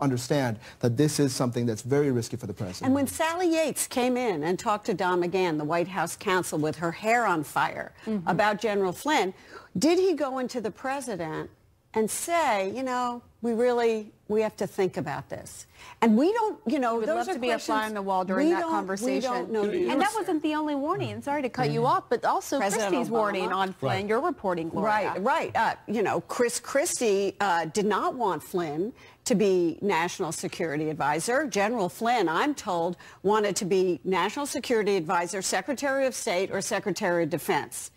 understand that this is something that's very risky for the president. And when Sally Yates came in and talked to Don McGahn, the White House counsel, with her hair on fire about General Flynn, did he go into the president and say, you know, we have to think about this? And we don't, you know, those are to be a fly on the wall during that conversation. We don't know the and that answer. wasn't the only warning. And sorry to cut you off, but also President Christie's Obama. warning on Flynn. You're reporting, Gloria. Right. You know, Chris Christie did not want Flynn to be National Security Advisor. General Flynn, I'm told, wanted to be National Security Advisor, Secretary of State, or Secretary of Defense.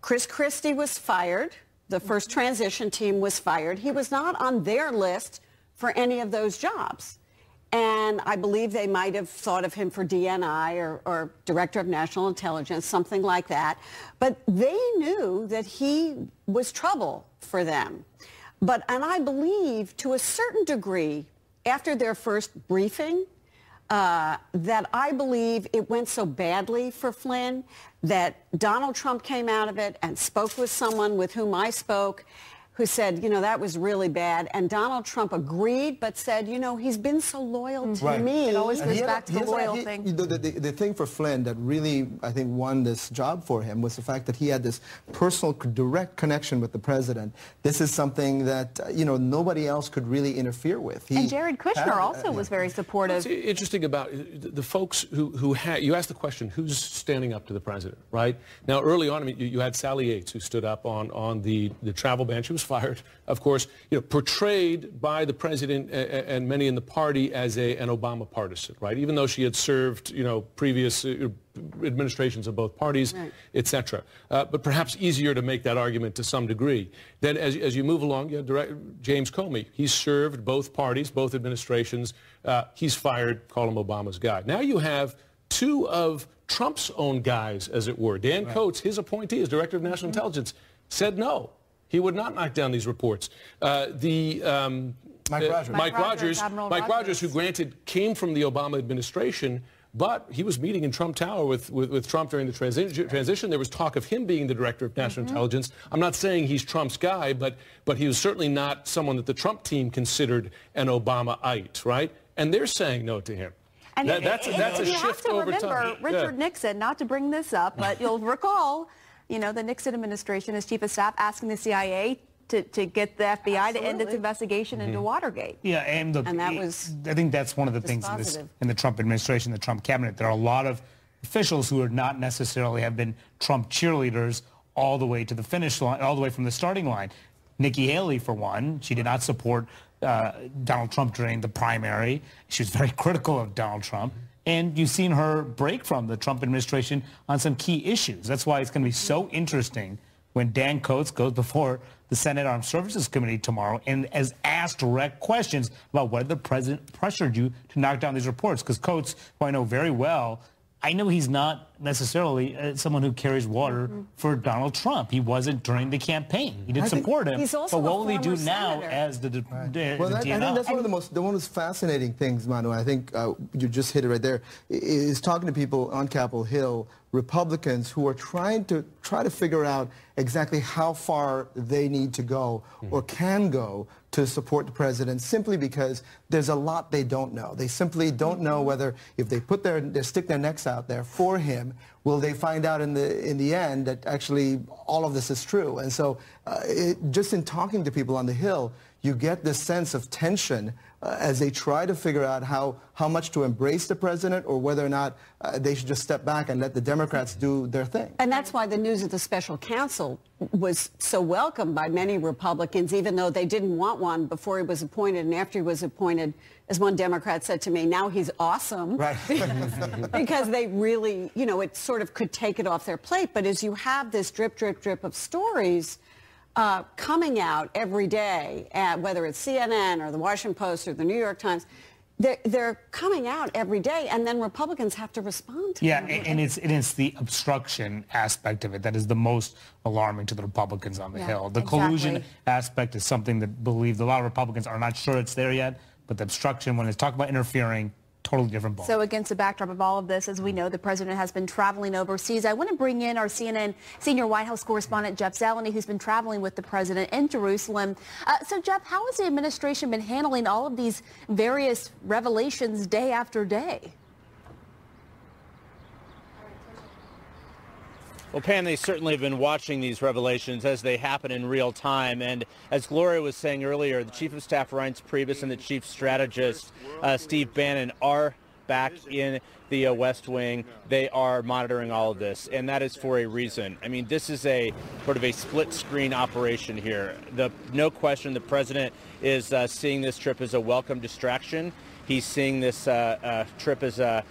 Chris Christie was fired. The first transition team was fired. He was not on their list for any of those jobs. And I believe they might have thought of him for DNI or Director of National Intelligence, something like that. But they knew that he was trouble for them. And I believe, to a certain degree, after their first briefing, that I believe it went so badly for Flynn that Donald Trump came out of it and spoke with someone with whom I spoke, who said, you know, that was really bad. And Donald Trump agreed, but said, you know, he's been so loyal to me. It always goes back to the loyal thing. The thing for Flynn that really, I think, won this job for him was the fact that he had this personal, direct connection with the president. This is something that, you know, nobody else could really interfere with. And Jared Kushner also was very supportive. What's interesting about the folks who had, you asked the question, who's standing up to the president, right? Now, early on, I mean, you had Sally Yates, who stood up on the travel ban. She was fired, of course, you know, portrayed by the president and many in the party as an Obama partisan, right? Even though she had served, you know, previous administrations of both parties, etc. But perhaps easier to make that argument to some degree. Then as you move along, you know, James Comey, he's served both parties, both administrations. He's fired, call him Obama's guy. Now you have two of Trump's own guys, as it were. Dan Coates, his appointee as Director of National Intelligence, said no. He would not knock down these reports. Mike Rogers, who granted came from the Obama administration, but he was meeting in Trump Tower with Trump during the transition. There was talk of him being the Director of National Intelligence. I'm not saying he's Trump's guy, but he was certainly not someone that the Trump team considered an Obama-ite, right? And they're saying no to him. And that's a shift over time. You have to remember, Richard Nixon, not to bring this up, but you'll recall, you know, the Nixon administration as chief of staff asking the CIA to get the FBI to end its investigation into Watergate. Yeah, and that was, I think that's one of the things in the Trump administration, the Trump cabinet. There are a lot of officials who are not necessarily have been Trump cheerleaders all the way to the finish line, all the way from the starting line. Nikki Haley, for one, she did not support Donald Trump during the primary. She was very critical of Donald Trump. And you've seen her break from the Trump administration on some key issues. That's why it's going to be so interesting when Dan Coates goes before the Senate Armed Services Committee tomorrow and is asked direct questions about whether the president pressured you to knock down these reports. Because Coates, who I know very well, I know he's not necessarily someone who carries water for Donald Trump. He wasn't during the campaign. He did support him. But what will he do now as the Well, I think that's one of the most fascinating things, Manu. I think you just hit it right there. Is talking to people on Capitol Hill, Republicans who are trying to figure out exactly how far they need to go or can go to support the president, simply because there's a lot they don't know. They simply don't know whether if they stick their necks out there for him, will they find out in the end that actually all of this is true. And so just in talking to people on the Hill, you get this sense of tension as they try to figure out how much to embrace the president or whether or not they should just step back and let the Democrats do their thing. And that's why the news of the special counsel was so welcomed by many Republicans, even though they didn't want one before he was appointed. And after he was appointed, as one Democrat said to me, now he's awesome. Right. Because they really, you know, it sort of could take it off their plate. But as you have this drip, drip, drip of stories coming out every day, whether it's CNN or the Washington Post or the New York Times, they're coming out every day, and then Republicans have to respond to them. And it's the obstruction aspect of it that is the most alarming to the Republicans on the Hill. The collusion aspect is something that a lot of Republicans are not sure it's there yet, but the obstruction, when it's talking about interfering, totally different ball. So against the backdrop of all of this, as we know, the president has been traveling overseas. I want to bring in our CNN senior White House correspondent, Jeff Zeleny, who's been traveling with the president in Jerusalem. So, Jeff, how has the administration been handling all of these various revelations day after day? Well, Pam, they certainly have been watching these revelations as they happen in real time. And as Gloria was saying earlier, the Chief of Staff, Reince Priebus, and the Chief Strategist, Steve Bannon, are back in the West Wing. They are monitoring all of this, and that is for a reason. I mean, this is a sort of a split-screen operation here. No question the president is seeing this trip as a welcome distraction. He's seeing this trip as a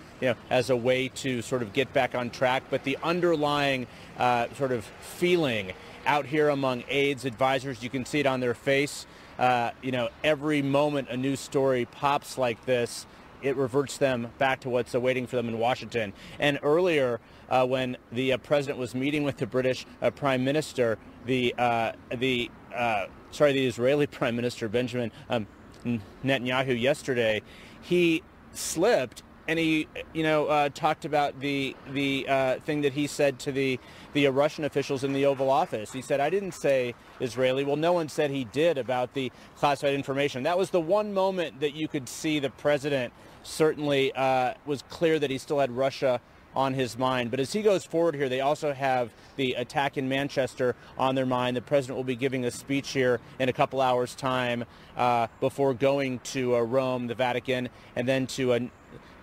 as a way to sort of get back on track. But the underlying sort of feeling out here among aides, advisors, you can see it on their face. Every moment a news story pops like this, it reverts them back to what's awaiting for them in Washington. And earlier, when the president was meeting with the British Prime Minister, the Israeli Prime Minister Benjamin Netanyahu yesterday, he slipped. And he, talked about the thing that he said to the Russian officials in the Oval Office. He said, "I didn't say Israeli." Well, no one said he did about the classified information. That was the one moment that you could see the president certainly was clear that he still had Russia on his mind. But as he goes forward here, they also have the attack in Manchester on their mind. The president will be giving a speech here in a couple hours' time before going to Rome, the Vatican, and then to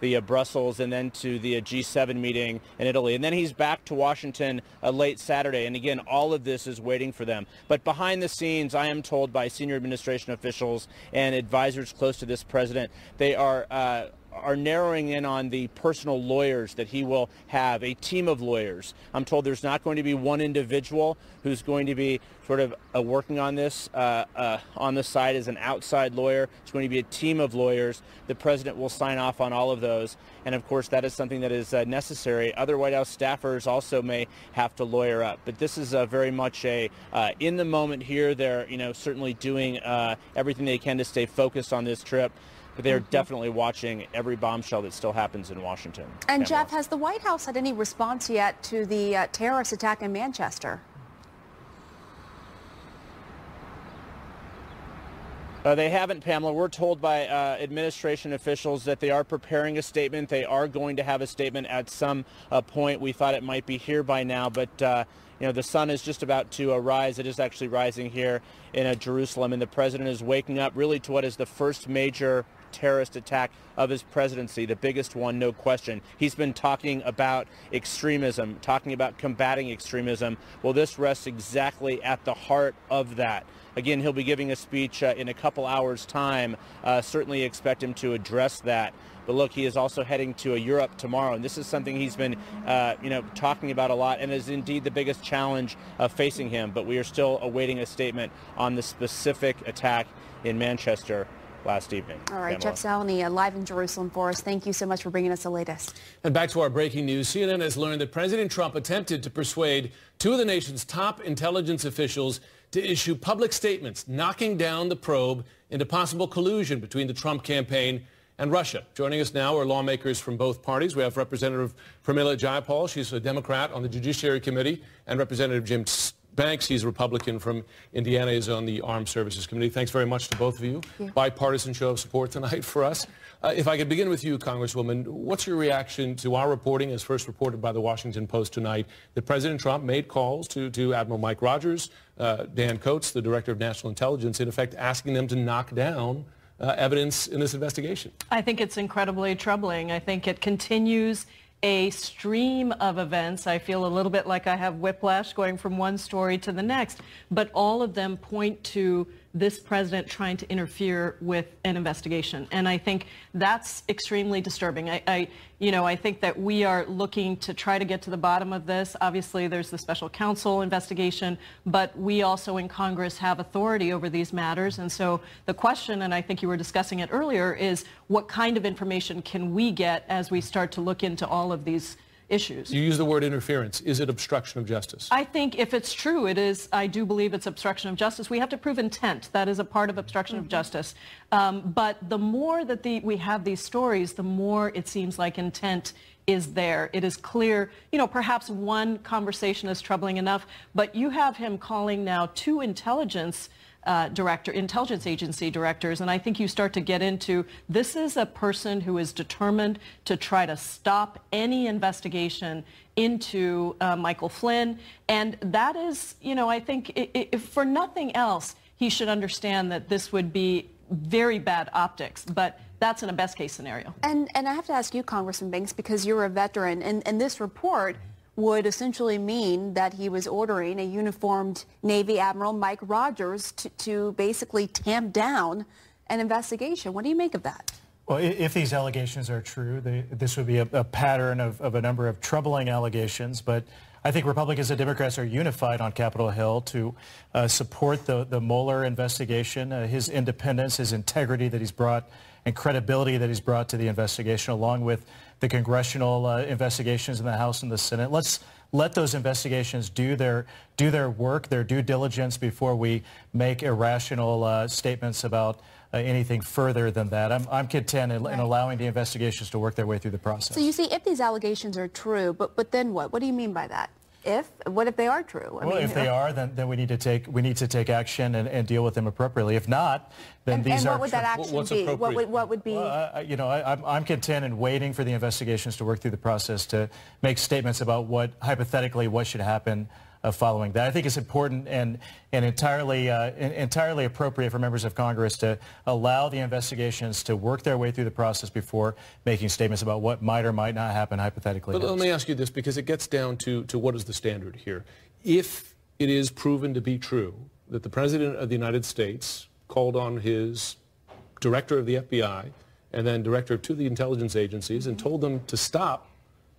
the Brussels, and then to the G7 meeting in Italy. And then he's back to Washington late Saturday. And again, all of this is waiting for them. But behind the scenes, I am told by senior administration officials and advisors close to this president, they are narrowing in on the personal lawyers that he will have, a team of lawyers. I'm told there's not going to be one individual who's going to be sort of working on this on the side as an outside lawyer. It's going to be a team of lawyers. The president will sign off on all of those. And of course, that is something that is necessary. Other White House staffers also may have to lawyer up. But this is very much a in the moment here. They're certainly doing everything they can to stay focused on this trip. But they're definitely watching every bombshell that still happens in Washington. And Jeff, has the White House had any response yet to the terrorist attack in Manchester? They haven't, Pamela. We're told by administration officials that they are preparing a statement. They are going to have a statement at some point. We thought it might be here by now, but the sun is just about to rise. It is actually rising here in Jerusalem, and the president is waking up really to what is the first major terrorist attack of his presidency, the biggest one, no question. He's been talking about extremism, talking about combating extremism. Well, this rests exactly at the heart of that. Again, he'll be giving a speech in a couple hours' time. Certainly expect him to address that. But look, he is also heading to Europe tomorrow, and this is something he's been, talking about a lot, and is indeed the biggest challenge facing him. But we are still awaiting a statement on the specific attack in Manchester last evening. All right, Pamela. Jeff Zeleny, live in Jerusalem for us. Thank you so much for bringing us the latest. And back to our breaking news. CNN has learned that President Trump attempted to persuade two of the nation's top intelligence officials to issue public statements knocking down the probe into possible collusion between the Trump campaign and Russia. Joining us now are lawmakers from both parties. We have Representative Pramila Jayapal. She's a Democrat on the Judiciary Committee, and Representative Jim Banks, he's a Republican from Indiana, is on the Armed Services Committee. Thanks very much to both of you. Bipartisan show of support tonight for us. If I could begin with you, Congresswoman, what's your reaction to our reporting, as first reported by the Washington Post tonight, that President Trump made calls to Admiral Mike Rogers, Dan Coats, the Director of National Intelligence, in effect asking them to knock down evidence in this investigation? I think it's incredibly troubling. I think it continues a stream of events. I feel a little bit like I have whiplash going from one story to the next, but all of them point to this president trying to interfere with an investigation. And I think that's extremely disturbing. I think that we are looking to try to get to the bottom of this. Obviously, there's the special counsel investigation, but we also in Congress have authority over these matters. And so the question, and I think you were discussing it earlier, is what kind of information can we get as we start to look into all of these issues. You use the word interference. Is it obstruction of justice? I think if it's true, it is. I do believe it's obstruction of justice. We have to prove intent. That is a part of obstruction of justice. But the more that we have these stories, the more it seems like intent is there. It is clear, you know, perhaps one conversation is troubling enough, but you have him calling now two intelligence agency directors, and I think you start to get into, this is a person who is determined to try to stop any investigation into Michael Flynn, and that is, you know, I think if for nothing else, he should understand that this would be very bad optics, but that's in a best case scenario. And I have to ask you, Congressman Banks, because you're a veteran, and this report would essentially mean that he was ordering a uniformed Navy Admiral, Mike Rogers, to basically tamp down an investigation. What do you make of that? Well, if these allegations are true, this would be a pattern of a number of troubling allegations, but I think Republicans and Democrats are unified on Capitol Hill to support the Mueller investigation, his independence, his integrity that he's brought, and credibility that he's brought to the investigation, along with the congressional investigations in the House and the Senate. Let's let those investigations do their work, their due diligence, before we make irrational statements about anything further than that. I'm content in allowing the investigations to work their way through the process. So you see, if these allegations are true, but then what? What do you mean by that? What if they are true? Well, if they are, then we need to take action and deal with them appropriately. If not, then these are. And what would that action be? What would be? You know, I'm content in waiting for the investigations to work through the process to make statements about what hypothetically what should happen following that. I think it's important and entirely appropriate for members of Congress to allow the investigations to work their way through the process before making statements about what might or might not happen hypothetically. But let me ask you this, because it gets down to what is the standard here. If it is proven to be true that the President of the United States called on his director of the FBI and then director of two of the intelligence agencies and told them to stop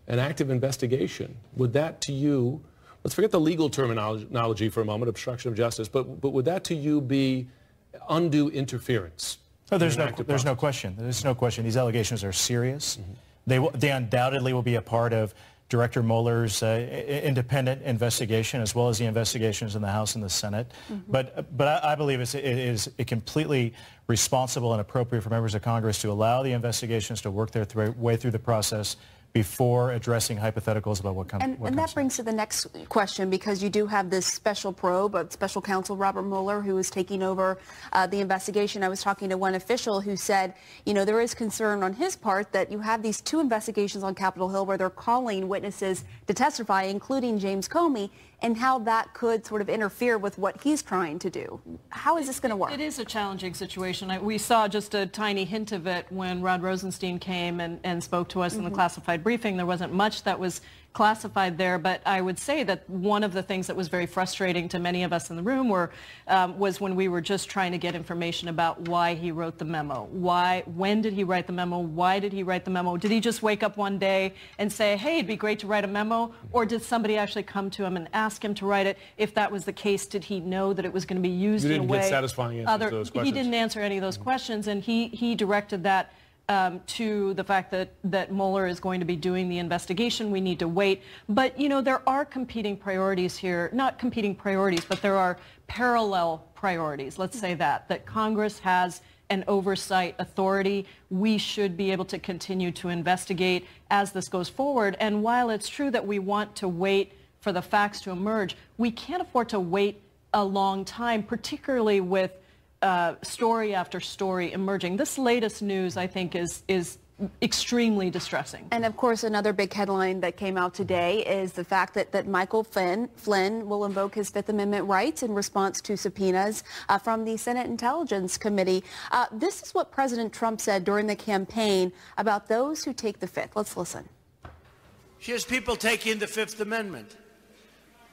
an active investigation, would that to you, let's forget the legal terminology for a moment, obstruction of justice, but would that to you be undue interference? Oh, there's no question. There's no question. These allegations are serious. They undoubtedly will be a part of Director Mueller's independent investigation, as well as the investigations in the House and the Senate. But I believe it is completely responsible and appropriate for members of Congress to allow the investigations to work their way through the process before addressing hypotheticals about what comes. And that brings to the next question, because you do have this special probe of special counsel Robert Mueller, who is taking over the investigation. I was talking to one official who said, you know, there is concern on his part that you have these two investigations on Capitol Hill where they're calling witnesses to testify, including James Comey, and how that could sort of interfere with what he's trying to do. How is this going to work? It is a challenging situation. We saw just a tiny hint of it when Rod Rosenstein came and spoke to us in the classified briefing. There wasn't much that was classified there, but I would say that one of the things that was very frustrating to many of us in the room was when we were just trying to get information about why he wrote the memo. When did he write the memo? Why did he write the memo? Did he just wake up one day and say, hey, it'd be great to write a memo? Or did somebody actually come to him and ask him to write it? If that was the case, did he know that it was going to be used in a way? You didn't get satisfying answers to those questions. He didn't answer any of those questions, and he directed that to the fact that Mueller is going to be doing the investigation. We need to wait. But, you know, there are competing priorities here. Not competing priorities, but there are parallel priorities, let's say that Congress has an oversight authority. We should be able to continue to investigate as this goes forward. And while it's true that we want to wait for the facts to emerge, we can't afford to wait a long time, particularly with story after story emerging. This latest news, I think, is extremely distressing. And of course, another big headline that came out today is the fact that Michael Flynn will invoke his Fifth Amendment rights in response to subpoenas from the Senate Intelligence Committee. This is what President Trump said during the campaign about those who take the Fifth. Let's listen. Here's people taking the Fifth Amendment.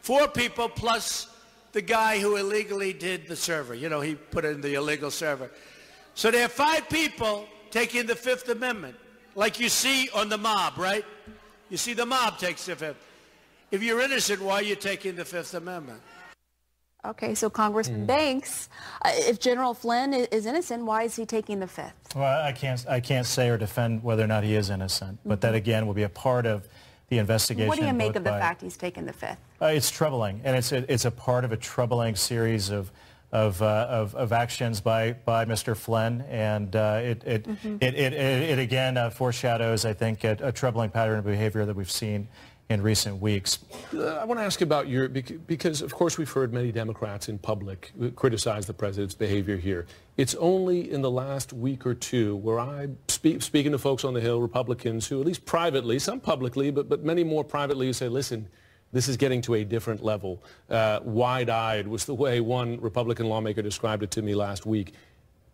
4 people plus the guy who illegally did the server. You know, he put in the illegal server. So there are 5 people taking the Fifth Amendment, like you see on the mob, right? You see the mob takes the Fifth. If you're innocent, why are you taking the Fifth Amendment? Okay, so Congressman Banks, if General Flynn is innocent, why is he taking the Fifth? Well, I can't say or defend whether or not he is innocent, but that again will be a part of the investigation. What do you make of the fact he's taken the fifth? It's troubling, and it's a part of a troubling series of actions by Mr. Flynn, and it again foreshadows, I think, a troubling pattern of behavior that we've seen in recent weeks. I want to ask about because of course we've heard many Democrats in public criticize the president's behavior here. It's only in the last week or two where I'm speaking to folks on the Hill, Republicans who, at least privately, some publicly, but many more privately, who say, listen, this is getting to a different level. Wide-eyed was the way one Republican lawmaker described it to me last week.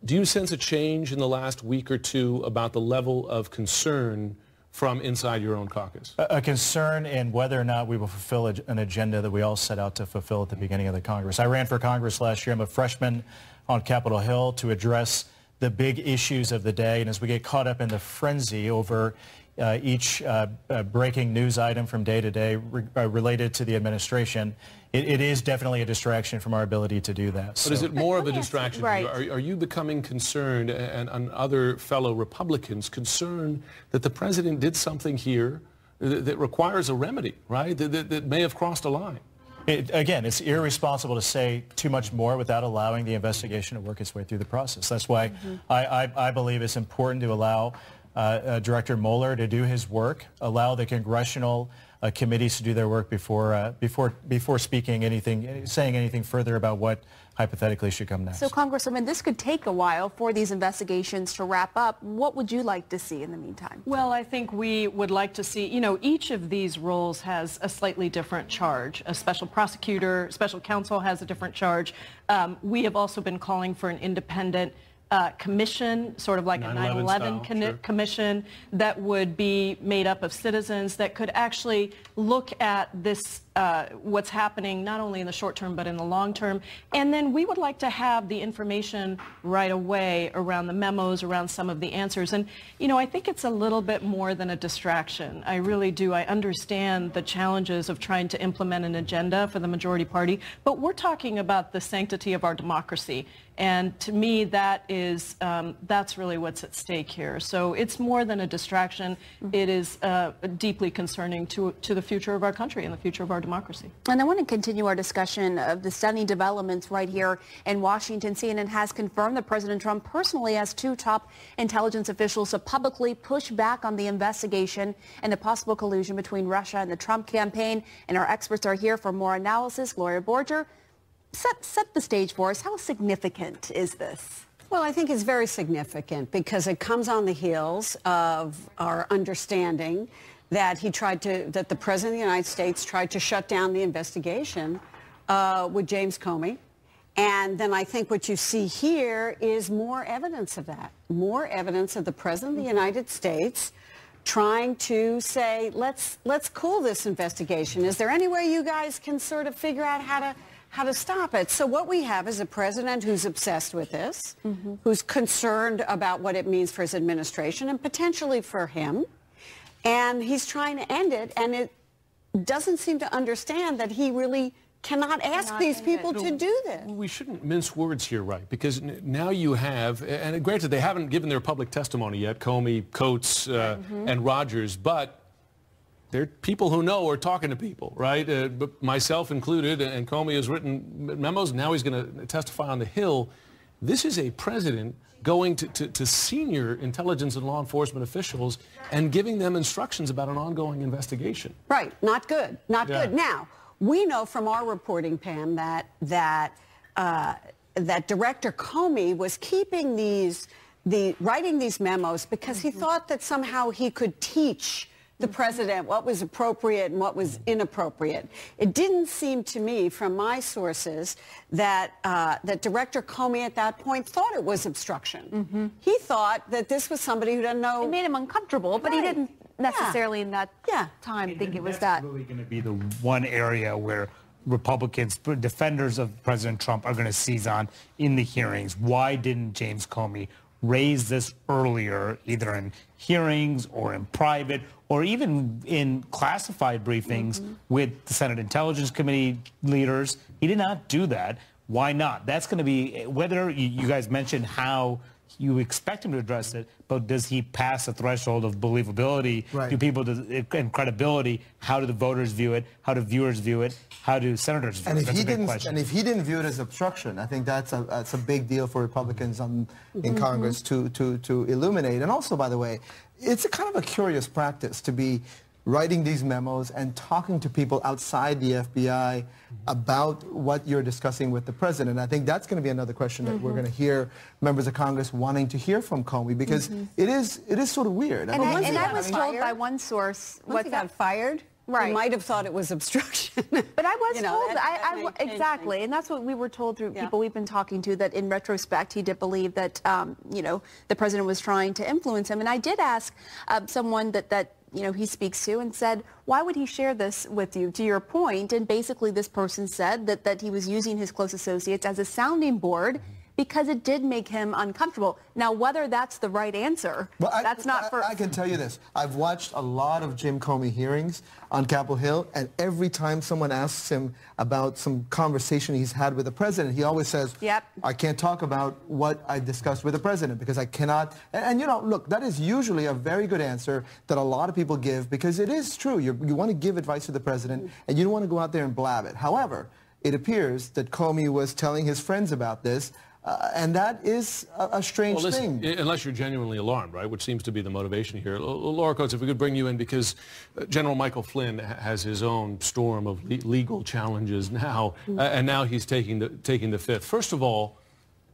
Do you sense a change in the last week or two about the level of concern from inside your own caucus? A concern in whether or not we will fulfill an agenda that we all set out to fulfill at the beginning of the Congress. I ran for Congress last year. I'm a freshman on Capitol Hill to address the big issues of the day. And as we get caught up in the frenzy over each breaking news item from day to day related to the administration, it is definitely a distraction from our ability to do that. But is it more of a distraction? Right. Are you becoming concerned, and other fellow Republicans concerned, that the president did something here that requires a remedy, right, that may have crossed a line? Again, it's irresponsible to say too much more without allowing the investigation to work its way through the process. That's why I believe it's important to allow Director Mueller to do his work, allow the congressional committees to do their work before saying anything further about what hypothetically should come next. So, Congresswoman, this could take a while for these investigations to wrap up. What would you like to see in the meantime? Well, I think we would like to see, each of these roles has a slightly different charge. A special prosecutor, special counsel has a different charge. We have also been calling for an independent commission, sort of like a 9/11 commission that would be made up of citizens that could actually look at this, what's happening not only in the short term but in the long term. And then we would like to have the information right away around the memos, around some of the answers. And, I think it's a little bit more than a distraction. I really do. I understand the challenges of trying to implement an agenda for the majority party, but we're talking about the sanctity of our democracy. And to me, that's really what's at stake here. So it's more than a distraction. It is deeply concerning to the future of our country and the future of our democracy. And I want to continue our discussion of the stunning developments right here in Washington. CNN has confirmed that President Trump personally has two top intelligence officials to publicly push back on the investigation and the possible collusion between Russia and the Trump campaign. And our experts are here for more analysis. Gloria Borger, set the stage for us. How significant is this? Well, I think it's very significant because it comes on the heels of our understanding that that the President of the United States tried to shut down the investigation with James Comey. And then I think what you see here is more evidence of that, more evidence of the President of the United States trying to say, let's cool this investigation. Is there any way you guys can sort of figure out how to stop it? So what we have is a president who's obsessed with this, who's concerned about what it means for his administration and potentially for him. And he's trying to end it, and it doesn't seem to understand that he really cannot ask these people to do this. We shouldn't mince words here, right? Because now you have, and granted, they haven't given their public testimony yet, Comey, Coates, and Rogers, but they're people who know are talking to people, right? But myself included, and Comey has written memos, now he's going to testify on the Hill. This is a president going to senior intelligence and law enforcement officials and giving them instructions about an ongoing investigation. Right, not good, not good. Now, we know from our reporting, Pam, that Director Comey was keeping writing these memos because he thought that somehow he could teach the president what was appropriate and what was inappropriate. It didn't seem to me, from my sources, that Director Comey at that point thought it was obstruction. He thought that this was somebody who doesn't know. It made him uncomfortable, but he didn't necessarily in that time think it was that. That's really going to be the one area where Republicans, defenders of President Trump, are going to seize on in the hearings. Why didn't James Comey raise this earlier, either in hearings or in private or even in classified briefings with the Senate Intelligence Committee leaders? He did not do that. Why not? That's going to be, whether you guys mentioned how you expect him to address it, but does he pass a threshold of believability? Right. Do people and credibility? How do the voters view it? How do viewers view it? How do senators view it? That's a big question. And if he didn't view it as obstruction, I think that's a big deal for Republicans in Congress to illuminate. And also, by the way, it's a kind of a curious practice to be writing these memos and talking to people outside the FBI about what you're discussing with the president. I think that's going to be another question that we're going to hear members of Congress wanting to hear from Comey, because it is sort of weird. And I was told by one source, once he got fired, right, he might have thought it was obstruction. But I was told, exactly, and that's what we were told through people we've been talking to, that in retrospect he did believe that the president was trying to influence him. And I did ask someone that he speaks to, and said, why would he share this with you, to your point? And basically this person said that he was using his close associates as a sounding board because it did make him uncomfortable. Now, whether that's the right answer, that's not for... I can tell you this. I've watched a lot of Jim Comey hearings on Capitol Hill, and every time someone asks him about some conversation he's had with the president, he always says, I can't talk about what I discussed with the president because I cannot... And look, that is usually a very good answer that a lot of people give, because it is true. You want to give advice to the president, and you don't want to go out there and blab it. However, it appears that Comey was telling his friends about this, and that is a strange thing. Unless you're genuinely alarmed, right, which seems to be the motivation here. Laura Coates, if we could bring you in, because General Michael Flynn has his own storm of legal challenges now, and now he's taking the fifth. First of all,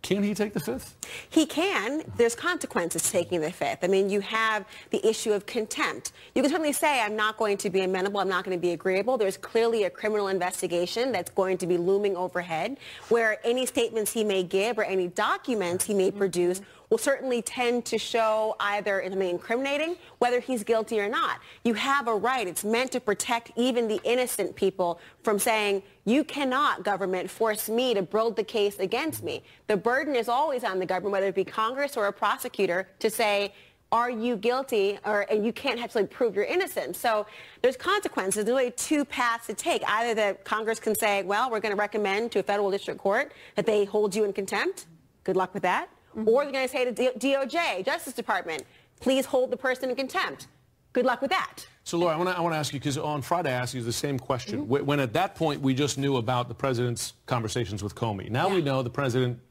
can he take the fifth? He can. There's consequences to taking the fifth. I mean, you have the issue of contempt. You can certainly say, I'm not going to be amenable, I'm not going to be agreeable. There's clearly a criminal investigation that's going to be looming overhead, where any statements he may give or any documents he may produce will certainly tend to show either something incriminating, whether he's guilty or not. You have a right. It's meant to protect even the innocent people from saying, you cannot, government, force me to build the case against me. The burden is always on the government, whether it be Congress or a prosecutor, to say, are you guilty, and you can't actually prove your innocence. So there's consequences. There's really two paths to take. Either that Congress can say, well, we're going to recommend to a federal district court that they hold you in contempt. Good luck with that. Or they're going to say to DOJ, Justice Department, please hold the person in contempt. Good luck with that. So, Laura, I want to ask you, because on Friday I asked you the same question. When at that point we just knew about the president's conversations with Comey. Now we know the president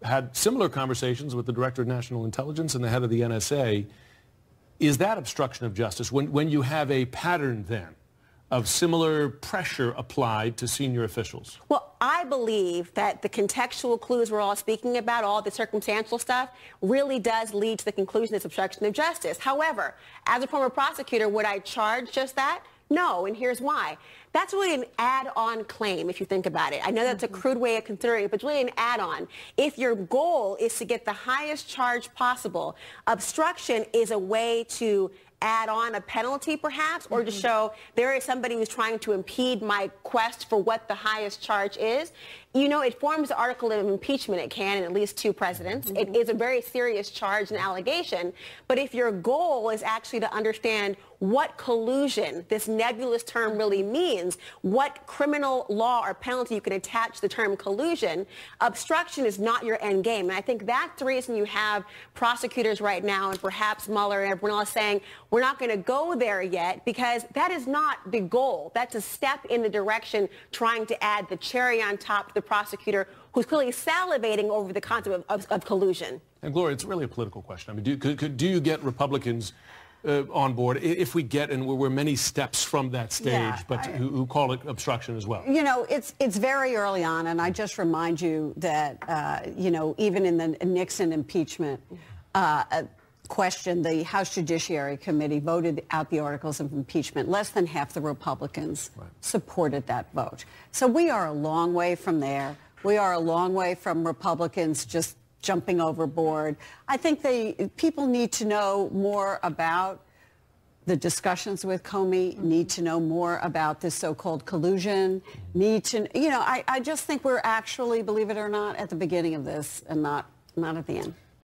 had similar conversations with the Director of National Intelligence and the head of the NSA. Is that obstruction of justice when you have a pattern then of similar pressure applied to senior officials? Well, I believe that the contextual clues we're all speaking about, all the circumstantial stuff, really does lead to the conclusion it's obstruction of justice. However, as a former prosecutor, would I charge just that? No, and here's why. That's really an add-on claim, if you think about it. I know that's a crude way of considering it, but it's really an add-on. If your goal is to get the highest charge possible, obstruction is a way to add on a penalty, perhaps, or to show there is somebody who's trying to impede my quest for what the highest charge is. You know, it forms the article of impeachment. It can in at least 2 presidents. It is a very serious charge and allegation. But if your goal is actually to understand what collusion, this nebulous term, really means, what criminal law or penalty you can attach to the term collusion, obstruction is not your end game. And I think that's the reason you have prosecutors right now, and perhaps Mueller and everyone else, saying we're not going to go there yet, because that is not the goal. That's a step in the direction trying to add the cherry on top to the prosecutor, who's clearly salivating over the concept of collusion. And Gloria, it's really a political question. I mean, do you get Republicans on board if we get, and we're many steps from that stage, but who call it obstruction as well? You know, it's very early on, and I just remind you that, you know, even in the Nixon impeachment question, the House Judiciary Committee voted out the articles of impeachment. Less than half the Republicans supported that vote. So we are a long way from there. We are a long way from Republicans just jumping overboard. I think people need to know more about the discussions with Comey, need to know more about this so-called collusion, need to, you know, I just think we're actually, believe it or not, at the beginning of this and not at the end.